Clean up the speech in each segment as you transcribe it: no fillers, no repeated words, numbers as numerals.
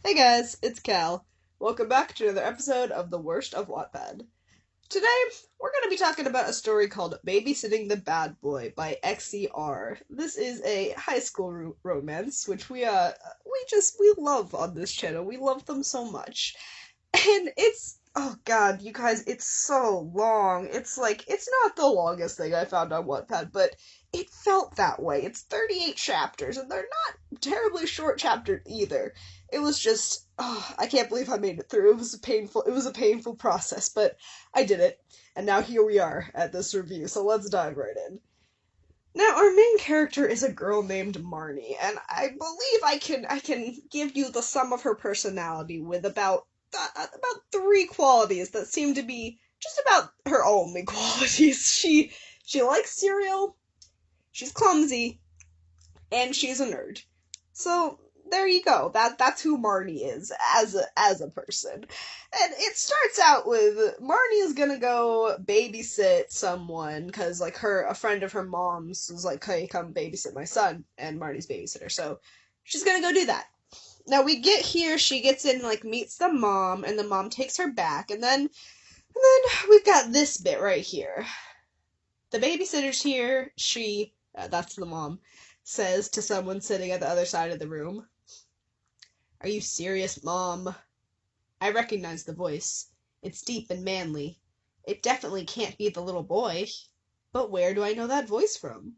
Hey guys, it's Cal. Welcome back to another episode of The Worst of Wattpad. Today, we're going to be talking about a story called Babysitting the Bad Boy by XER. This is a high school romance, which we love on this channel. We love them so much. And oh god, you guys, it's so long. It's not the longest thing I found on Wattpad, but it felt that way. It's 38 chapters, and they're not terribly short chapters either. It was just, oh, I can't believe I made it through. It was a painful process, but I did it. And now here we are at this review, so let's dive right in. Now, our main character is a girl named Marnie, and I believe I can give you the sum of her personality with about three qualities that seem to be just about her only qualities. She likes cereal, she's clumsy, and she's a nerd. So there you go. That's who Marnie is as a person. And it starts out with Marnie is gonna go babysit someone because a friend of her mom's was like, "Hey, come babysit my son," and Marnie's babysitter. So she's gonna go do that. Now we get here, she gets in, meets the mom, and the mom takes her back, and then we've got this bit right here. The babysitter's here, that's the mom, says to someone sitting at the other side of the room, "Are you serious, Mom?" I recognize the voice. It's deep and manly. It definitely can't be the little boy. But where do I know that voice from?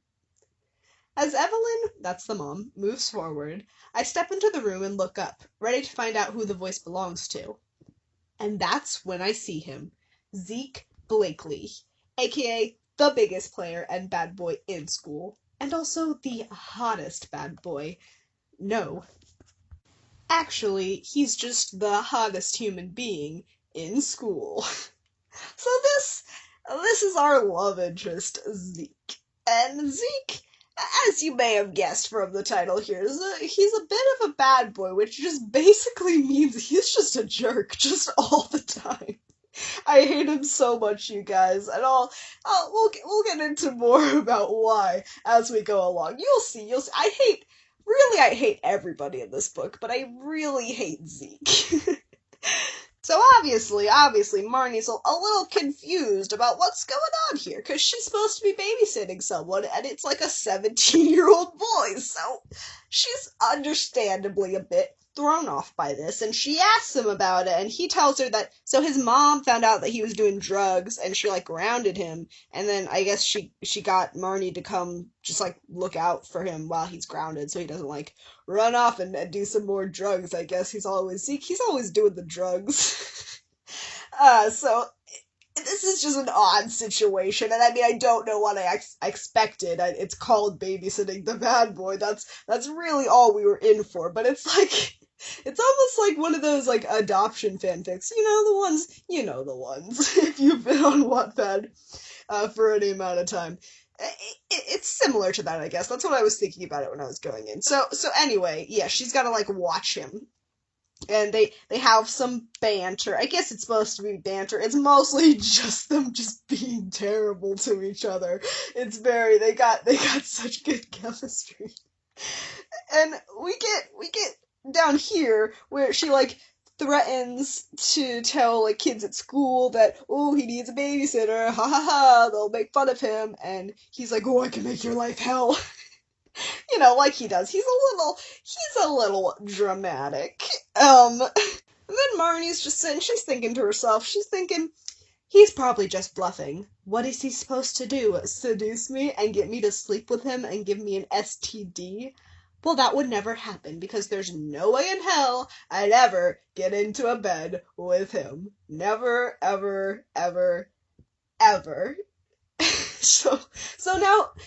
As Evelyn, that's the mom, moves forward, I step into the room and look up, ready to find out who the voice belongs to. And that's when I see him. Zeke Blakely, aka the biggest player and bad boy in school, and also the hottest bad boy. No, actually, he's just the hottest human being in school. So this is our love interest, Zeke. And Zeke, as you may have guessed from the title here, he's a bit of a bad boy, which just basically means he's just a jerk, just all the time. I hate him so much, you guys, and we'll get into more about why as we go along. You'll see. I hate everybody in this book, but I really hate Zeke. So obviously, Marnie's a little confused about what's going on here, because she's supposed to be babysitting someone, and it's like a 17-year-old boy, so she's understandably a bit thrown off by this, and she asks him about it, and he tells her that, so his mom found out that he was doing drugs, and she, grounded him, and then I guess she got Marnie to come just, look out for him while he's grounded, so he doesn't, run off and do some more drugs, I guess. He's always doing the drugs. So this is just an odd situation, and I mean, I don't know what I expected. It's called Babysitting the Bad Boy. That's really all we were in for, but it's almost like one of those adoption fanfics. You know the ones, if you've been on Wattpad for any amount of time. It's similar to that, I guess. That's what I was thinking about it when I was going in. So anyway, yeah, she's gotta watch him, and they have some banter. I guess it's supposed to be banter. It's mostly just them just being terrible to each other. They got such good chemistry. And we get down here where she threatens to tell kids at school that, oh, he needs a babysitter, ha ha ha, they'll make fun of him, and he's like, oh, I can make your life hell. Like he does. He's a little dramatic. Then Marnie's just sitting, she's thinking to herself, he's probably just bluffing. What is he supposed to do? Seduce me and get me to sleep with him and give me an STD? Well, that would never happen, because there's no way in hell I'd ever get into a bed with him. Never, ever, ever, ever. So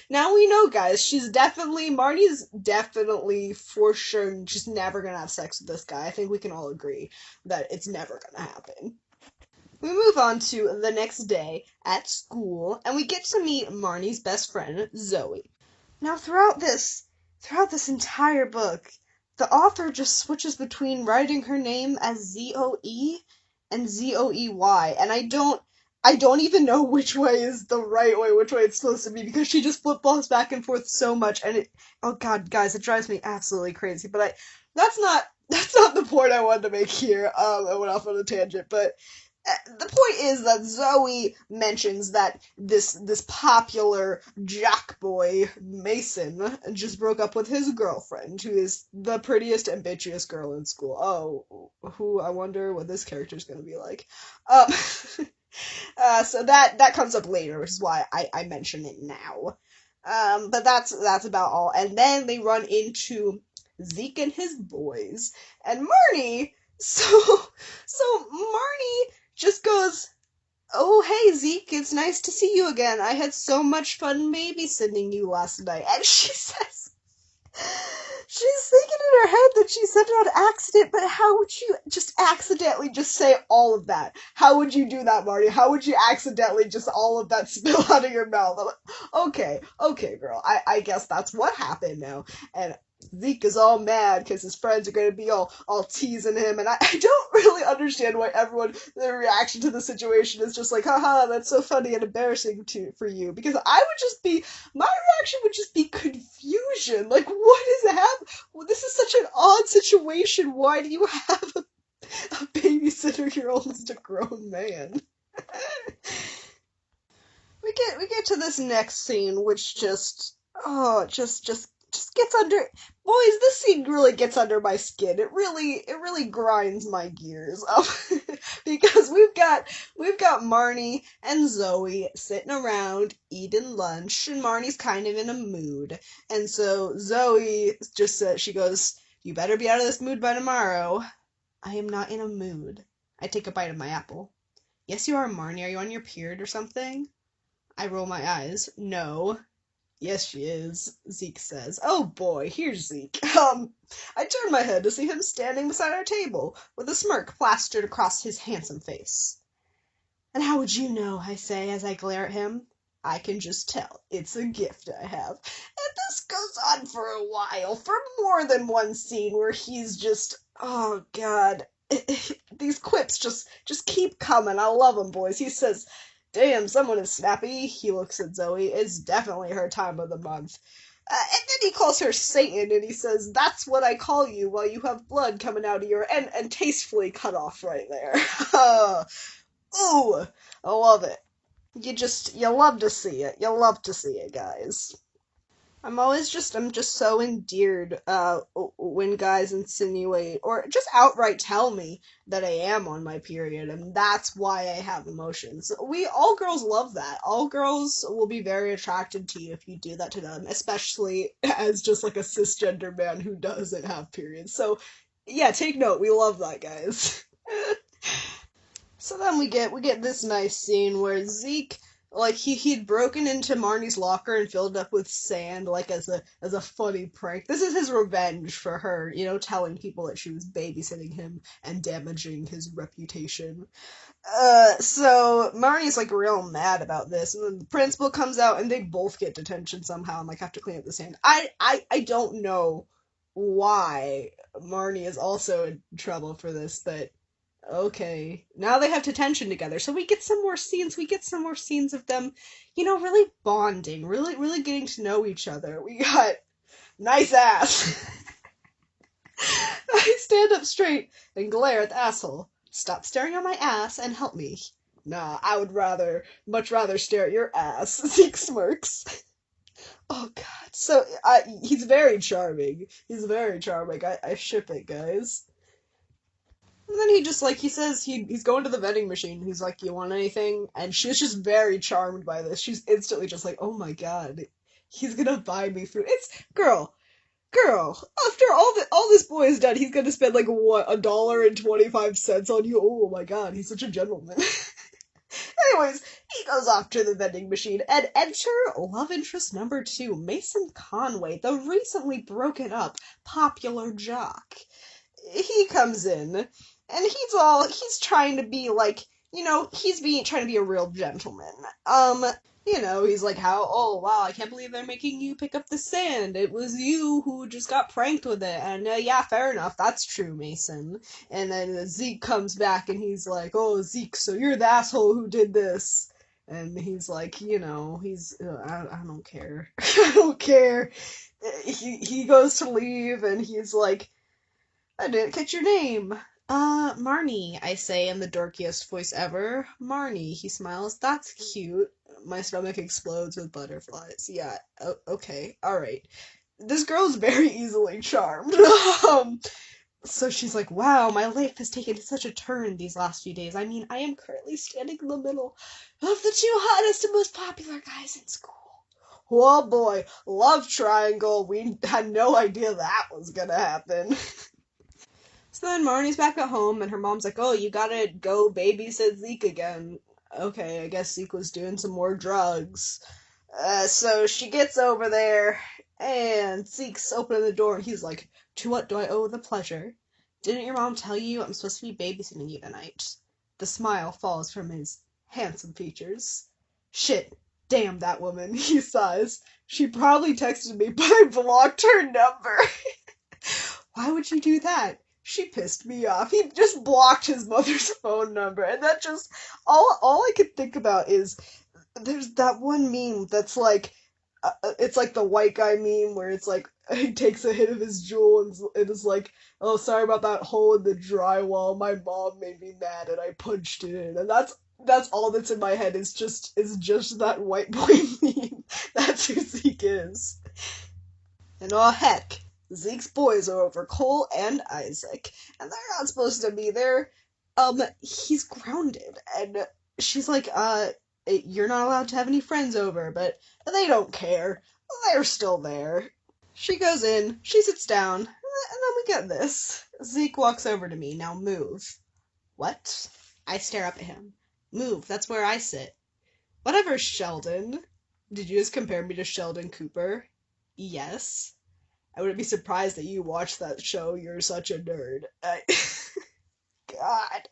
now we know, guys, Marnie's definitely, for sure, just never gonna have sex with this guy. I think we can all agree that it's never gonna happen. We move on to the next day at school, and we get to meet Marnie's best friend, Zoe. Now, throughout this entire book, the author just switches between writing her name as Zoe and Zoey, and I don't even know which way is the right way, which way it's supposed to be, because she just flip-flops back and forth so much, and oh god, guys, it drives me absolutely crazy, but that's not the point I wanted to make here. I went off on a tangent, but the point is that Zoe mentions that this popular jock boy Mason just broke up with his girlfriend, who is the prettiest and bitchiest girl in school. Oh, who I wonder what this character is going to be like. Um, so that comes up later, which is why I mention it now. But that's about all. And then they run into Zeke and his boys, and Marnie. So Marnie just goes, "Oh, hey, Zeke, it's nice to see you again. I had so much fun babysitting you last night." And she says, she's thinking in her head that she said it on accident, but how would you just accidentally just say all of that? How would you do that, Marty? How would you accidentally just all of that spill out of your mouth? I'm like, okay, girl, I guess that's what happened now. And Zeke is all mad because his friends are going to be all teasing him, and I don't really understand why everyone, their reaction to the situation is just like, haha, that's so funny and embarrassing for you, because my reaction would just be confusion. Like, what is happening? Well, this is such an odd situation. Why do you have a babysitter? You're almost a grown man. we get to this next scene, which just gets under, boys, this scene really gets under my skin. It really grinds my gears. Because we've got Marnie and Zoe sitting around eating lunch, and Marnie's kind of in a mood. And so Zoe just says, she goes, "You better be out of this mood by tomorrow." "I am not in a mood." I take a bite of my apple. "Yes, you are, Marnie. Are you on your period or something?" I roll my eyes. "No." "Yes, she is," Zeke says. Oh boy, here's Zeke. I turn my head to see him standing beside our table, with a smirk plastered across his handsome face. "And how would you know?" I say as I glare at him. "I can just tell. It's a gift I have." And this goes on for a while, for more than one scene where he's just, oh god. These quips just keep coming. I love them, boys. He says, "Damn, someone is snappy." He looks at Zoe. It's definitely her time of the month. And then he calls her Satan, and he says, "That's what I call you while you have blood coming out of your..." And tastefully cut off right there. Ooh, I love it. You love to see it. You love to see it, guys. I'm just so endeared when guys insinuate or just outright tell me that I am on my period, and that's why I have emotions. All girls love that. All girls will be very attracted to you if you do that to them, especially as just like a cisgender man who doesn't have periods. So, yeah, take note. We love that, guys. So then we get this nice scene where Zeke, like, he'd broken into Marnie's locker and filled it up with sand, like, as a funny prank. This is his revenge for her, telling people that she was babysitting him and damaging his reputation. So Marnie's like real mad about this, and then the principal comes out and they both get detention somehow and like have to clean up the sand. I don't know why Marnie is also in trouble for this, but okay. Now they have detention together, so we get some more scenes. We get some more scenes of them, really bonding, really getting to know each other. We got nice ass. I stand up straight and glare at the asshole. "Stop staring at my ass and help me." "Nah, I would much rather stare at your ass." Zeke smirks. Oh god. So, he's very charming. He's very charming. I ship it, guys. And then he says he's going to the vending machine. He's like, "You want anything?" And she's just very charmed by this. She's instantly just like, "Oh my god, he's gonna buy me food." It's girl. After all this boy has done, he's gonna spend like what, $1.25 on you? Oh my god, he's such a gentleman. Anyways, he goes off to the vending machine, and enter love interest number 2, Mason Conway, the recently broken up popular jock. He comes in, and he's trying to be like, trying to be a real gentleman. He's like, "Oh wow, I can't believe they're making you pick up the sand. It was you who just got pranked with it." And yeah, fair enough, that's true, Mason. And then Zeke comes back and he's like, "Oh, Zeke, so you're the asshole who did this." And he's like, I don't care. I don't care. He goes to leave and he's like, I didn't catch your name. Marnie, I say in the dorkiest voice ever. Marnie, he smiles. That's cute. My stomach explodes with butterflies. Yeah, okay, alright. This girl's very easily charmed. So she's like, wow, my life has taken such a turn these last few days. I mean, I am currently standing in the middle of the two hottest and most popular guys in school. Oh boy, love triangle. We had no idea that was gonna happen. So then Marnie's back at home, and her mom's like, oh, you gotta go babysit Zeke again. Okay, I guess Zeke was doing some more drugs. So she gets over there, and Zeke's opening the door, and he's like, to what do I owe the pleasure? Didn't your mom tell you I'm supposed to be babysitting you tonight? The smile falls from his handsome features. Shit, damn that woman, he sighs. She probably texted me, but I blocked her number. Why would you do that? She pissed me off. He just blocked his mother's phone number, and that just all I could think about is there's that one meme that's like it's like the white guy meme where it's like he takes a hit of his jewel and it is like, oh, sorry about that hole in the drywall. My mom made me mad and I punched it in, and that's all that's in my head is just that white boy meme. That's who Zeke is. And oh heck, Zeke's boys are over, Cole and Isaac, and they're not supposed to be there. He's grounded, and she's like, you're not allowed to have any friends over, but they don't care. They're still there. She goes in, she sits down, and then we get this. Zeke walks over to me, now move. What? I stare up at him. Move, that's where I sit. Whatever, Sheldon. Did you just compare me to Sheldon Cooper? Yes. I wouldn't be surprised that you watched that show. You're such a nerd. God.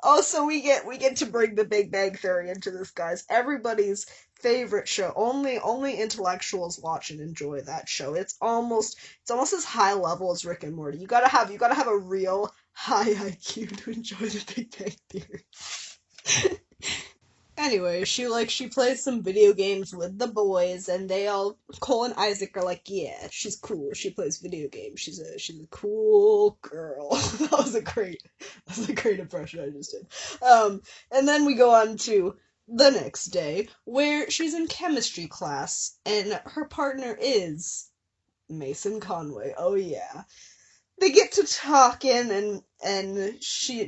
Oh, so we get to bring the Big Bang Theory into this, guys. Everybody's favorite show. Only intellectuals watch and enjoy that show. It's almost as high level as Rick and Morty. You gotta have a real high IQ to enjoy the Big Bang Theory. Anyway, she plays some video games with the boys, and Cole and Isaac are like, yeah, she's cool. She plays video games. She's a cool girl. That was a great impression I just did. And then we go on to the next day where she's in chemistry class, and her partner is Mason Conway. Oh yeah, they get to talking, and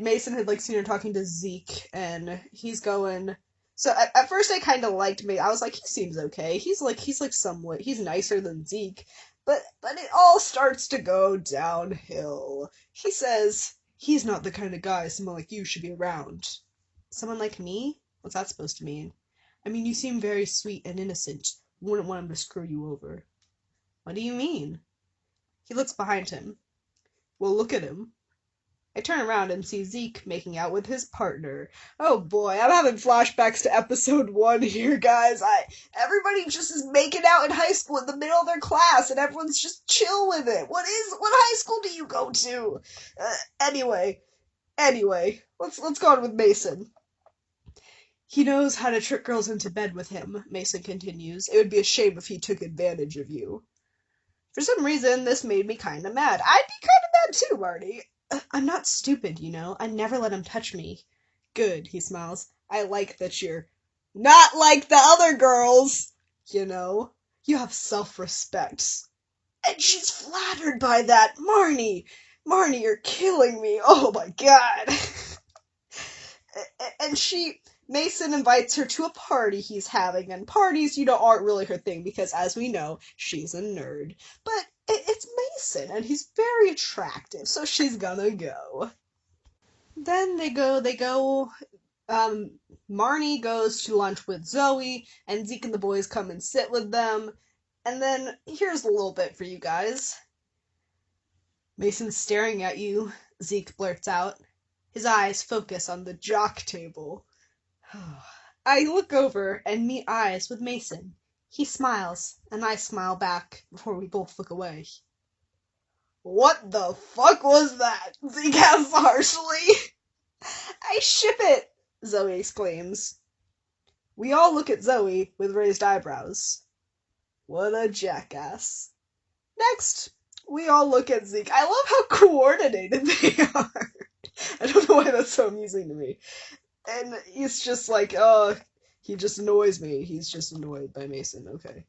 Mason had like seen her talking to Zeke, and he's going. So at first I kind of liked me. I was like, he seems okay. He's like somewhat he's nicer than Zeke, but it all starts to go downhill. He says he's not the kind of guy someone like you should be around. Someone like me? What's that supposed to mean? I mean, you seem very sweet and innocent. Wouldn't want him to screw you over. What do you mean? He looks behind him. Well, look at him. I turn around and see Zeke making out with his partner. Oh boy, I'm having flashbacks to episode 1 here, guys. Everybody just is making out in high school in the middle of their class, and everyone's just chill with it. What high school do you go to? Anyway, let's go on with Mason. He knows how to trick girls into bed with him, Mason continues. It would be a shame if he took advantage of you. For some reason, this made me kinda mad. I'd be kinda mad too, Marty. I'm not stupid, you know. I never let him touch me. Good, he smiles. I like that you're not like the other girls, you know. You have self-respect. And she's flattered by that. Marnie, you're killing me. Oh my god. and she Mason invites her to a party he's having, and parties, aren't really her thing because, as we know, she's a nerd. But it's Mason, and he's very attractive, so she's gonna go. Then Marnie goes to lunch with Zoe, and Zeke and the boys come and sit with them. And then, here's a little bit for you guys. Mason's staring at you, Zeke blurts out. His eyes focus on the jock table. I look over and meet eyes with Mason. He smiles, and I smile back before we both look away. What the fuck was that? Zeke asks harshly. I ship it, Zoe exclaims. We all look at Zoe with raised eyebrows. What a jackass. Next, We all look at Zeke. I love how coordinated they are. I don't know why that's so amusing to me. And he's just like, oh, he just annoys me. He's just annoyed by Mason. Okay.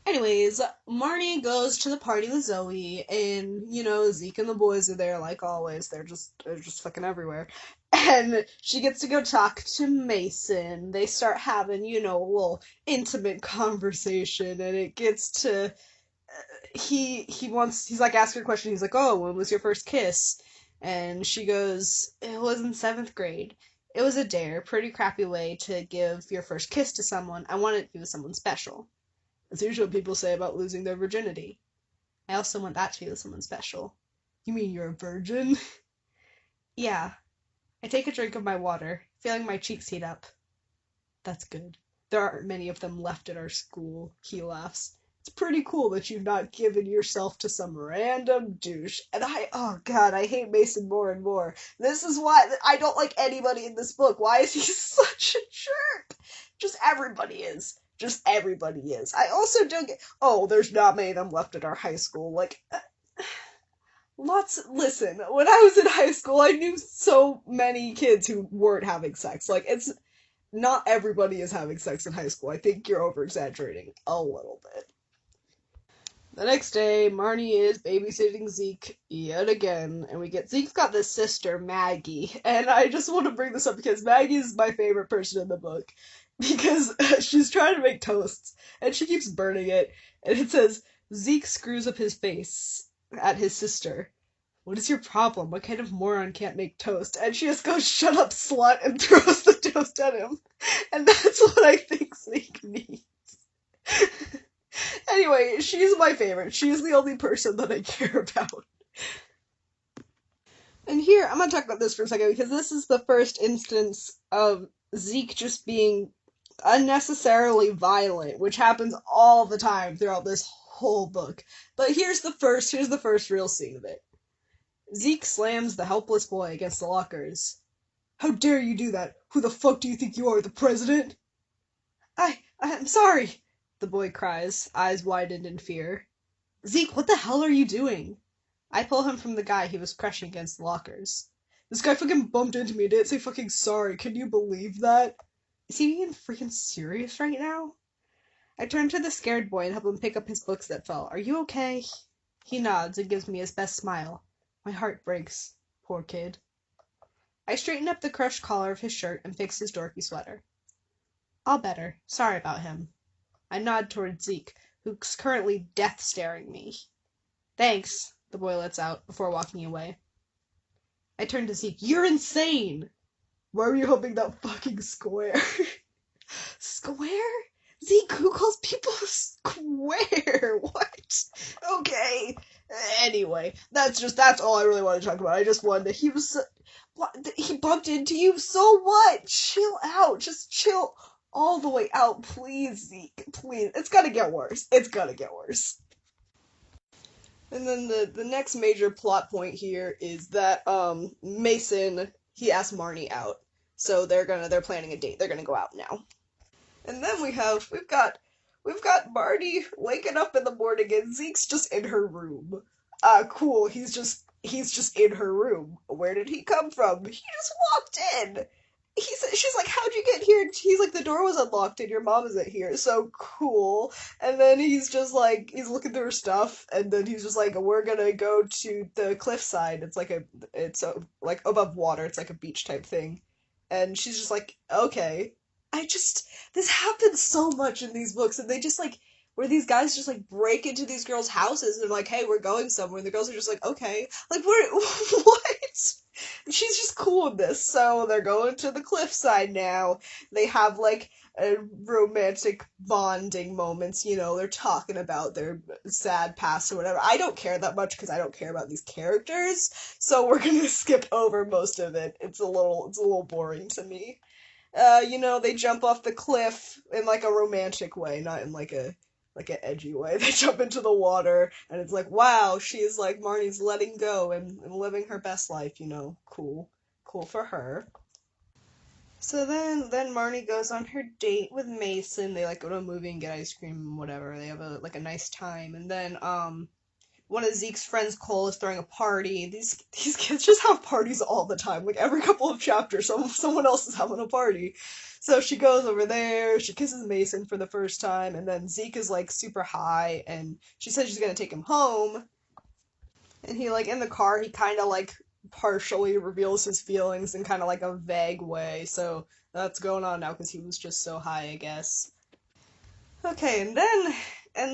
Anyways, Marnie goes to the party with Zoe, and Zeke and the boys are there like always. They're just fucking everywhere. And she gets to go talk to Mason. They start having, a little intimate conversation, and it gets to he's like asking her a question. He's like, "Oh, when was your first kiss?" And she goes, "It was in seventh grade. It was a dare, pretty crappy way to give your first kiss to someone. I wanted to be with someone special." That's usually what people say about losing their virginity. I also want that to be with someone special. You mean you're a virgin? Yeah. I take a drink of my water, feeling my cheeks heat up. That's good. There aren't many of them left at our school, he laughs. It's pretty cool that you've not given yourself to some random douche. And oh god, I hate Mason more and more. This is why I don't like anybody in this book. Why is he such a jerk? Just everybody is. Just everybody is. I also don't get. Oh, there's not many of them left at our high school. Like, listen, when I was in high school, I knew so many kids who weren't having sex. Like, it's not everybody is having sex in high school. I think you're over exaggerating a little bit. The next day, Marnie is babysitting Zeke yet again, and Zeke's got this sister, Maggie, and I just want to bring this up because Maggie is my favorite person in the book because she's trying to make toasts and she keeps burning it, and it says Zeke screws up his face at his sister. What is your problem? What kind of moron can't make toast? And she just goes, "Shut up, slut," and throws the toast at him. And that's what I think Zeke needs. Anyway, she's my favorite. She's the only person that I care about. And here, I'm gonna talk about this for a second because this is the first instance of Zeke just being unnecessarily violent, which happens all the time throughout this whole book. But here's the first real scene of it. Zeke slams the helpless boy against the lockers. "How dare you do that? Who the fuck do you think you are, the president?" I'm sorry, the boy cries, eyes widened in fear. "Zeke, what the hell are you doing?" I pull him from the guy he was crushing against the lockers. "This guy fucking bumped into me and didn't say fucking sorry. Can you believe that?" Is he being freaking serious right now? I turn to the scared boy and help him pick up his books that fell. "Are you okay?" He nods and gives me his best smile. My heart breaks. Poor kid. I straighten up the crushed collar of his shirt and fix his dorky sweater. "All better. Sorry about him." I nod toward Zeke, who's currently death-staring me. "Thanks," the boy lets out, before walking away. I turn to Zeke. "You're insane!" "Why were you hoping that fucking square?" Square? Zeke, who calls people square? What? Okay. Anyway, that's all I really want to talk about. I just wanted to, he bumped into you, so what? Chill out. Just chill all the way out, please, Zeke. Please. It's gonna get worse. It's gonna get worse. And then the next major plot point here is that Mason, he asked Marnie out. So they're planning a date. They're gonna go out now. And then we've got Marty waking up in the morning and Zeke's just in her room. Cool, he's just in her room. Where did he come from? He just walked in. She's like, "How'd you get here?" He's like, "The door was unlocked and your mom isn't here." So cool. And then he's just like, he's looking through her stuff, and then he's just like, "We're gonna go to the cliffside. Like above water. It's like a beach type thing." And she's just like, "Okay." This happens so much in these books, and they just like, where these guys just like break into these girls' houses and like, "Hey, we're going somewhere," and the girls are just like, "Okay." Like, what? She's just cool with this. So they're going to the cliffside now. They have like a romantic bonding moments, they're talking about their sad past or whatever. I don't care that much because I don't care about these characters, so we're gonna skip over most of it. It's a little boring to me. They jump off the cliff in like a romantic way, not in like an edgy way. They jump into the water, and it's like, wow, she's like, Marnie's letting go and living her best life. Cool, cool for her. So then Marnie goes on her date with Mason. They like go to a movie and get ice cream and whatever. They have a nice time, and then one of Zeke's friends, Cole, is throwing a party. These kids just have parties all the time. Like every couple of chapters, someone else is having a party. So she goes over there, she kisses Mason for the first time, and then Zeke is like super high, and she says she's gonna take him home. And he like in the car, he kind of like partially reveals his feelings in kind of like a vague way. So that's going on now because he was just so high, I guess. Okay, and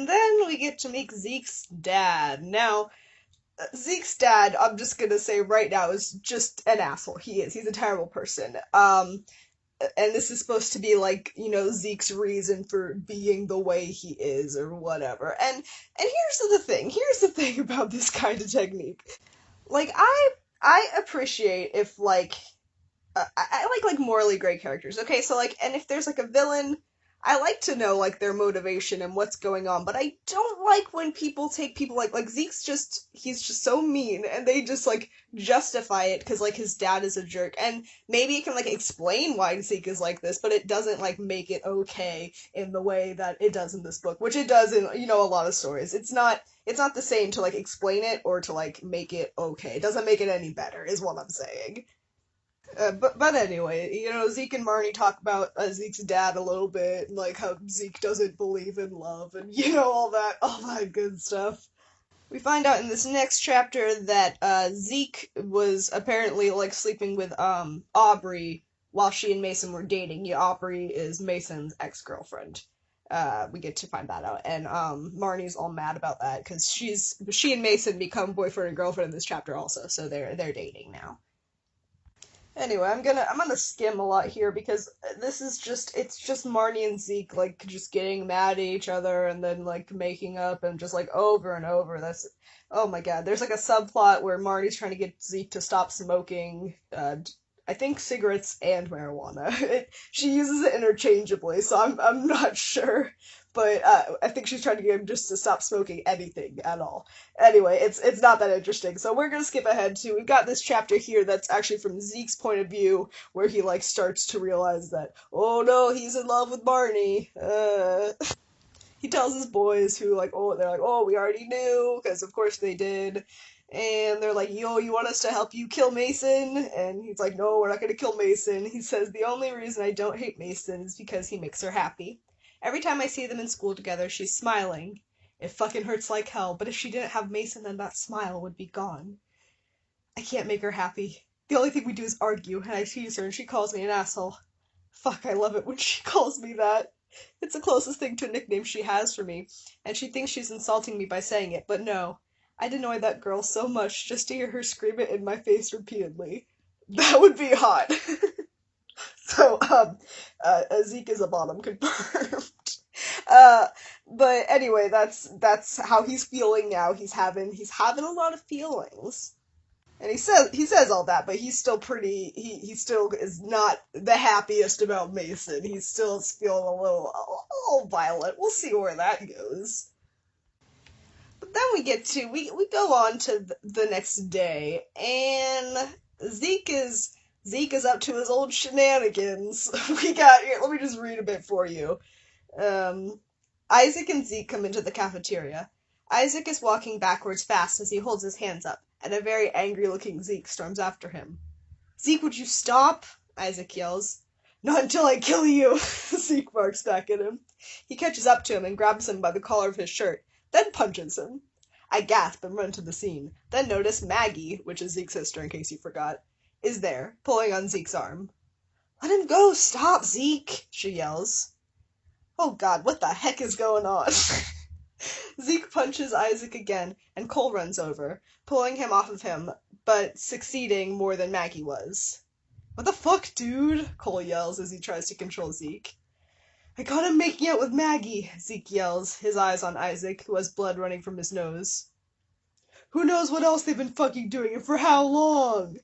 then we get to meet Zeke's dad. Now, Zeke's dad, I'm just gonna say right now, is just an asshole. He is. He's a terrible person. And this is supposed to be like, Zeke's reason for being the way he is or whatever. And here's the thing about this kind of technique. Like I appreciate if like I like morally gray characters. Okay, so like, and if there's like a villain, I like to know like their motivation and what's going on. But I don't like when people take people like Zeke's he's just so mean, and they just like justify it because like his dad is a jerk, and maybe it can like explain why Zeke is like this, but it doesn't like make it okay in the way that it does in this book, which it does in a lot of stories. It's not the same to like explain it or to like make it okay. It doesn't make it any better, is what I'm saying. But anyway, Zeke and Marnie talk about Zeke's dad a little bit, and like how Zeke doesn't believe in love, and all that good stuff. We find out in this next chapter that Zeke was apparently like sleeping with Aubrey while she and Mason were dating. Yeah, Aubrey is Mason's ex-girlfriend. We get to find that out, and Marnie's all mad about that because she and Mason become boyfriend and girlfriend in this chapter also, so they're dating now. Anyway, I'm gonna skim a lot here because it's just Marnie and Zeke like just getting mad at each other and then like making up and just like over and over. That's Oh my god. There's like a subplot where Marnie's trying to get Zeke to stop smoking. I think cigarettes and marijuana. She uses it interchangeably, so I'm not sure. But I think she's trying to get him just to stop smoking anything at all. Anyway, it's not that interesting. So we're gonna skip ahead to we've got this chapter here that's actually from Zeke's point of view, where he like starts to realize that oh no, he's in love with Barney. He tells his boys who like they're like oh we already knew because of course they did. And they're like, yo, you want us to help you kill Mason? And he's like, no, we're not gonna kill Mason. He says, the only reason I don't hate Mason is because he makes her happy. Every time I see them in school together, she's smiling. It fucking hurts like hell, but if she didn't have Mason, then that smile would be gone. I can't make her happy. The only thing we do is argue, and I tease her, and she calls me an asshole. Fuck, I love it when she calls me that. It's the closest thing to a nickname she has for me, and she thinks she's insulting me by saying it, but no. I'd annoy that girl so much just to hear her scream it in my face repeatedly. That would be hot. So, Zeke is a bottom confirmed. Uh, but anyway, that's how he's feeling now. He's having a lot of feelings. And he says all that, but he's still he still is not the happiest about Mason. He's still feeling a little violent. We'll see where that goes. But then we go on to the next day, and Zeke is up to his old shenanigans. We got here. Let me just read a bit for you. Um, Isaac and Zeke come into the cafeteria. Isaac is walking backwards fast as he holds his hands up, and a very angry-looking Zeke storms after him. Zeke, would you stop? Isaac yells. Not until I kill you, Zeke barks back at him. He catches up to him and grabs him by the collar of his shirt, then punches him. I gasp and run to the scene, then notice Maggie, which is Zeke's sister in case you forgot, is there, pulling on Zeke's arm. Let him go! Stop, Zeke! She yells. Oh god, what the heck is going on? Zeke punches Isaac again, and Cole runs over, pulling him off of him, but succeeding more than Maggie was. What the fuck, dude? Cole yells as he tries to control Zeke. I got him making out with Maggie, Zeke yells, his eyes on Isaac, who has blood running from his nose. Who knows what else they've been fucking doing and for how long?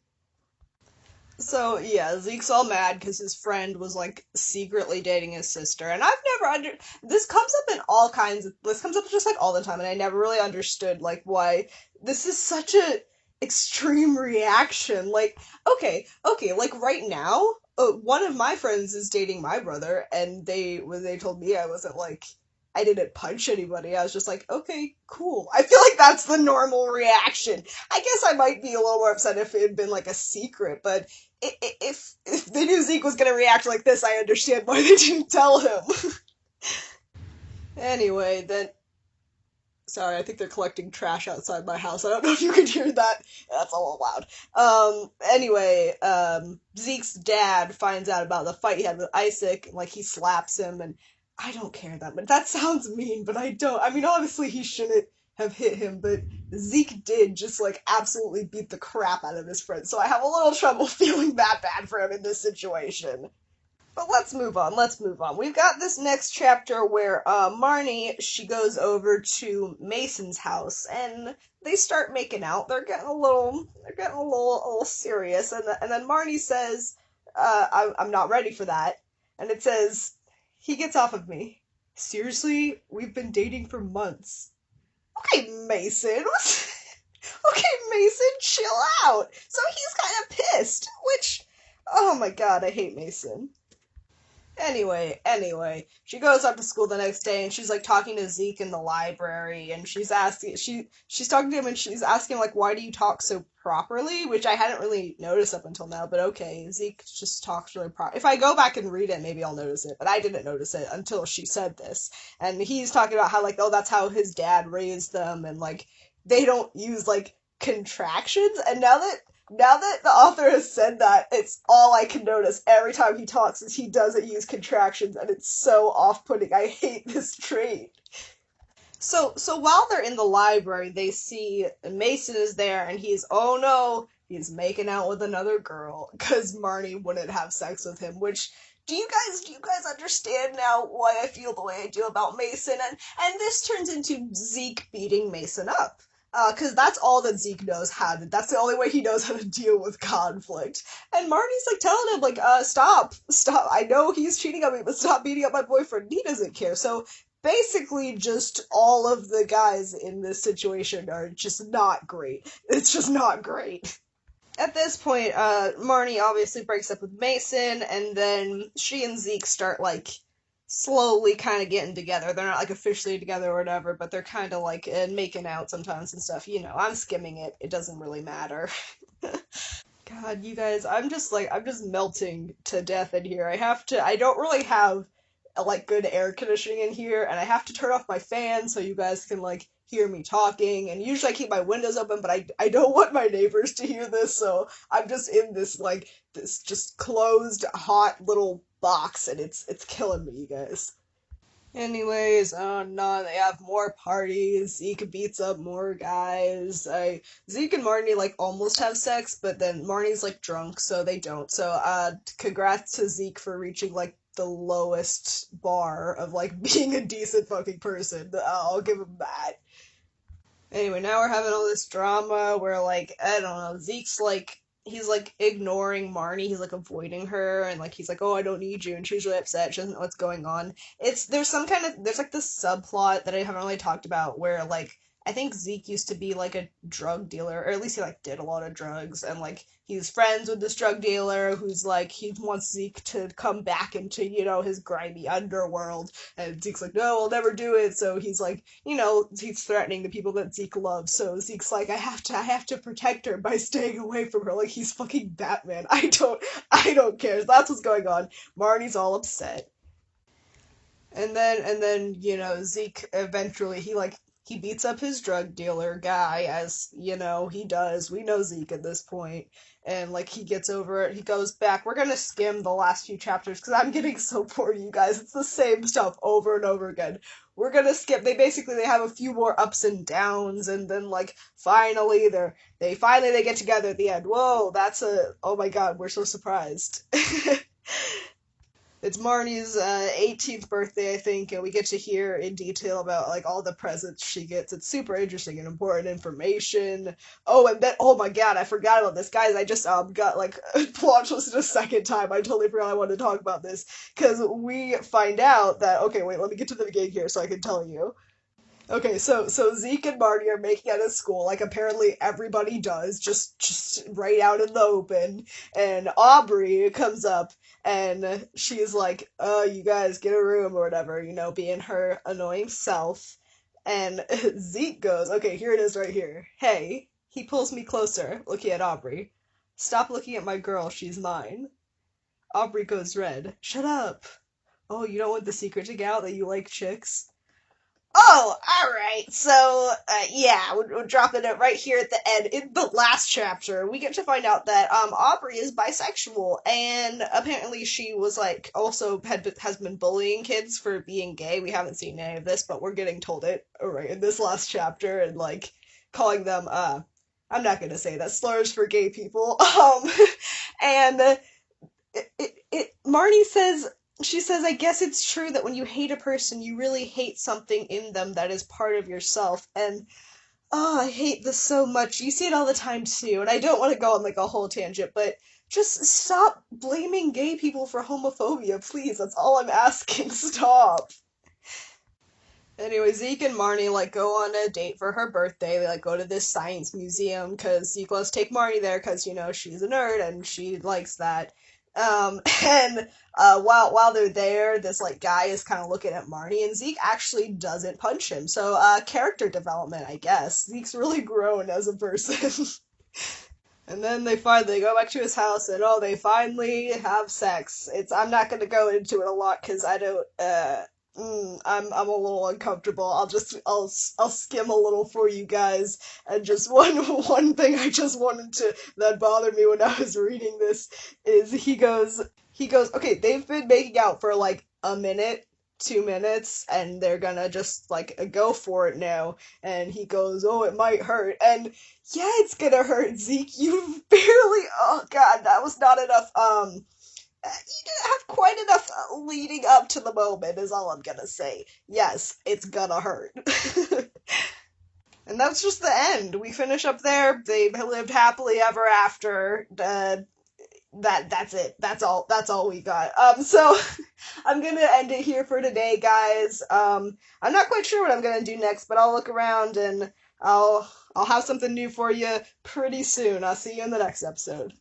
So, yeah, Zeke's all mad because his friend was, like, secretly dating his sister, and I've never this comes up in this comes up just, like, all the time, and I never really understood, like, why this is such a extreme reaction. Like, okay, like, right now, one of my friends is dating my brother, and when they told me I wasn't, like, I didn't punch anybody. I was just like, okay, cool. I feel like that's the normal reaction. I guess I might be a little more upset if it had been like a secret, but if they knew Zeke was gonna react like this, I understand why they didn't tell him. Anyway, then sorry, I think they're collecting trash outside my house. I don't know if you can hear that. That's a little loud. Anyway, Zeke's dad finds out about the fight he had with Isaac, and like he slaps him, and I don't care that much. That sounds mean, but I don't. I mean, obviously he shouldn't have hit him, but Zeke did just like absolutely beat the crap out of his friend. So I have a little trouble feeling that bad for him in this situation. But let's move on. Let's move on. We've got this next chapter where Marnie she goes over to Mason's house and they start making out. They're getting a little serious. And then Marnie says, "I'm not ready for that." And it says, "He gets off of me." Seriously, we've been dating for months. Okay, Mason. Okay, Mason, chill out. So he's kind of pissed, which, oh my god, I hate Mason. Anyway, she goes up to school the next day and she's like talking to Zeke in the library and she's talking to him and she's asking like why do you talk so properly, which I hadn't really noticed up until now, but okay, Zeke just talks really proper. If I go back and read it, maybe I'll notice it, but I didn't notice it until she said this. And he's talking about how like oh that's how his dad raised them and like they don't use like contractions and now that the author has said that, it's all I can notice every time he talks is he doesn't use contractions, and it's so off-putting. I hate this trait. So while they're in the library, they see Mason is there, and oh no, he's making out with another girl because Marnie wouldn't have sex with him. Which do you guys understand now why I feel the way I do about Mason? And this turns into Zeke beating Mason up. Because that's all that Zeke knows how to. That's the only way he knows how to deal with conflict. And Marnie's like telling him, like, stop. I know he's cheating on me, but stop beating up my boyfriend. He doesn't care. So basically, just all of the guys in this situation are just not great. It's just not great. At this point, Marnie obviously breaks up with Mason, and then she and Zeke start like slowly kind of getting together. They're not like officially together or whatever, but they're kind of like making out sometimes and stuff. You know, I'm skimming it. It doesn't really matter. God, you guys, I'm just melting to death in here. I don't really have like good air conditioning in here, and I have to turn off my fan so you guys can like hear me talking. And usually I keep my windows open, but I don't want my neighbors to hear this, so I'm just in this just closed hot little box, and it's killing me, you guys. Anyways, oh no, they have more parties. Zeke beats up more guys. Zeke and Marnie like almost have sex, but then Marnie's like drunk, so they don't. So, congrats to Zeke for reaching like the lowest bar of like being a decent fucking person. I'll give him that. Anyway, now we're having all this drama where like I don't know, Zeke's like he's like ignoring Marnie, he's like avoiding her and like he's like, "Oh, I don't need you." And she's really upset. She doesn't know what's going on. There's like this subplot that I haven't really talked about where like I think Zeke used to be like a drug dealer, or at least he like did a lot of drugs, and like he's friends with this drug dealer who's like he wants Zeke to come back into, you know, his grimy underworld, and Zeke's like, "No, I'll never do it." So he's like, you know, he's threatening the people that Zeke loves. So Zeke's like, I have to protect her by staying away from her. Like he's fucking Batman. I don't care. That's what's going on. Marnie's all upset. And then you know Zeke eventually he beats up his drug dealer guy, as you know he does. We know Zeke at this point, and like he gets over it. He goes back. We're gonna skim the last few chapters because I'm getting so bored, you guys. It's the same stuff over and over again. We're gonna skip. They have a few more ups and downs, and then like finally they get together at the end. Whoa, oh my god, we're so surprised. It's Marnie's 18th birthday, I think, and we get to hear in detail about like all the presents she gets. It's super interesting and important information. Oh, and then oh my god, I forgot about this, guys. I just got like plot twisted a second time. I totally forgot I wanted to talk about this because we find out that okay, wait, let me get to the beginning here so I can tell you. Okay, so Zeke and Marty are making out at school, like apparently everybody does, just right out in the open. And Aubrey comes up and she's like, you guys get a room or whatever, being her annoying self. And Zeke goes, okay, here it is right here. Hey, he pulls me closer, looking at Aubrey. Stop looking at my girl, she's mine. Aubrey goes red. Shut up. Oh, you don't want the secret to get out that you like chicks? Oh, alright. So, yeah, we're dropping it right here at the end. In the last chapter, we get to find out that, Aubrey is bisexual, and apparently she was, like, also has been bullying kids for being gay. We haven't seen any of this, but we're getting told it, right, in this last chapter, and, like, calling them, I'm not gonna say that, slurs for gay people. And Marnie says, she says, I guess it's true that when you hate a person, you really hate something in them that is part of yourself. And oh, I hate this so much. You see it all the time too. And I don't want to go on like a whole tangent, but just stop blaming gay people for homophobia, please. That's all I'm asking. Stop. Anyway, Zeke and Marnie like go on a date for her birthday. They like go to this science museum because Zeke loves to take Marnie there because she's a nerd and she likes that. And while they're there, this like guy is kind of looking at Marnie, and Zeke actually doesn't punch him. So character development, I guess. Zeke's really grown as a person. And then they go back to his house, and oh, they finally have sex. I'm not gonna go into it a lot because I don't. I'm a little uncomfortable. I'll skim a little for you guys. And just one thing I just wanted to that bothered me when I was reading this is he goes, okay, they've been making out for like a minute, 2 minutes, and they're gonna just like go for it now. And he goes, oh, it might hurt. And yeah, it's gonna hurt, Zeke. You barely. Oh God, that was not enough. You didn't have quite enough leading up to the moment, is all I'm gonna say. Yes, it's gonna hurt. And that's just the end. We finish up there. They lived happily ever after. That's it. That's all we got. So I'm gonna end it here for today, guys. I'm not quite sure what I'm gonna do next, but I'll look around and I'll have something new for you pretty soon. I'll see you in the next episode.